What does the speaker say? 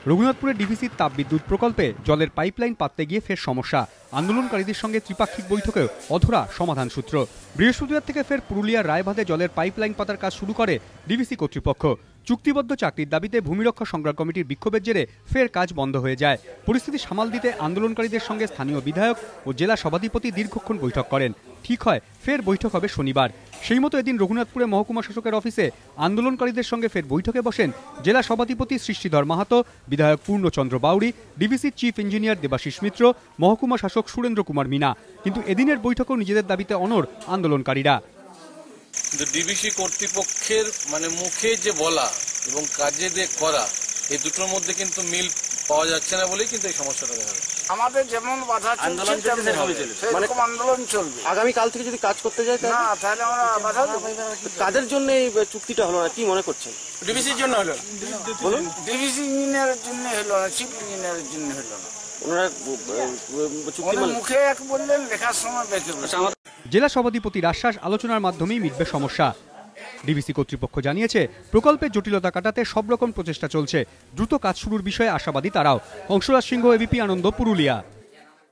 রঘুনাথপুরের ডিভিসির তাপবিদ্যুৎ প্রকল্পে জলের পাইপলাইন পাততে গিয়ে ফের সমস্যা। আন্দোলনকারীদের সঙ্গে ত্রিপাক্ষিক বৈঠকেও অধরা সমাধান সূত্র। বৃহস্পতিবার থেকে ফের পুরুলিয়ার রায়বাঁধে জলের পাইপলাইন পাতার কাজ শুরু করে ডিভিসি কর্তৃপক্ষ। চুক্তিবদ্ধ চাকরির দাবিতে ভূমিরক্ষা সংগ্রাম কমিটির বিক্ষোভের জেরে ফের কাজ বন্ধ হয়ে যায়। পরিস্থিতি সামাল দিতে আন্দোলনকারীদের সঙ্গে স্থানীয় বিধায়ক ও জেলা সভাধিপতি দীর্ঘক্ষণ বৈঠক করেন। ঠিক হয় ফের বৈঠক হবে শনিবার। সেই মতো এদিন রঘুনাথপুরে মহকুমা শাসকের অফিসে আন্দোলনকারীদের সঙ্গে ফের বৈঠকে বসেন জেলা সভাধিপতি সৃষ্টিধর মাহাতো, বিধায়ক পূর্ণচন্দ্র বাউরি, ডিভিসির চিফ ইঞ্জিনিয়ার দেবাশিস মিত্র, মহকুমা শাসক সুরেন্দ্র কুমার মিনা। কিন্তু এদিনের বৈঠকেও নিজেদের দাবিতে অনড় আন্দোলনকারীরা। ডিভিসি কর্তৃপক্ষের মুখে যে বলা এবং কাজে যে করা, এই দুটোর মধ্যে কিন্তু মিল পাওয়া যাচ্ছে না বলেই কিন্তু এই সমস্যাটা দেখা যাচ্ছে। আমাদের যেমন বাধা আন্দোলন চলবে। আগামী কাল থেকে যদি কাজ করতে যায় তাহলে আমরা বাধা দেব। কাদের জন্য এই চুক্তিটা হলো না, কি মনে করছেন? ডিভিসির জন্য হলো, বলুন। ডিভিসি ইঞ্জিনিয়ারের জন্য হলো না, চিফ ইঞ্জিনিয়ারের জন্য হলো না। ওনারা মুখে এক বললেন, লেখার সময় বেঁকে বলছেন। জেলা সভাধিপতির আশ্বাস, আলোচনার মাধ্যমেই মিটবে সমস্যা। ডিভিসি কর্তৃপক্ষ জানিয়েছে প্রকল্পের জটিলতা কাটাতে সব রকম প্রচেষ্টা চলছে। দ্রুত কাজ শুরুর বিষয়ে আশাবাদী তারাও। অংশরাজ সিংহ, এবিপি আনন্দ, পুরুলিয়া।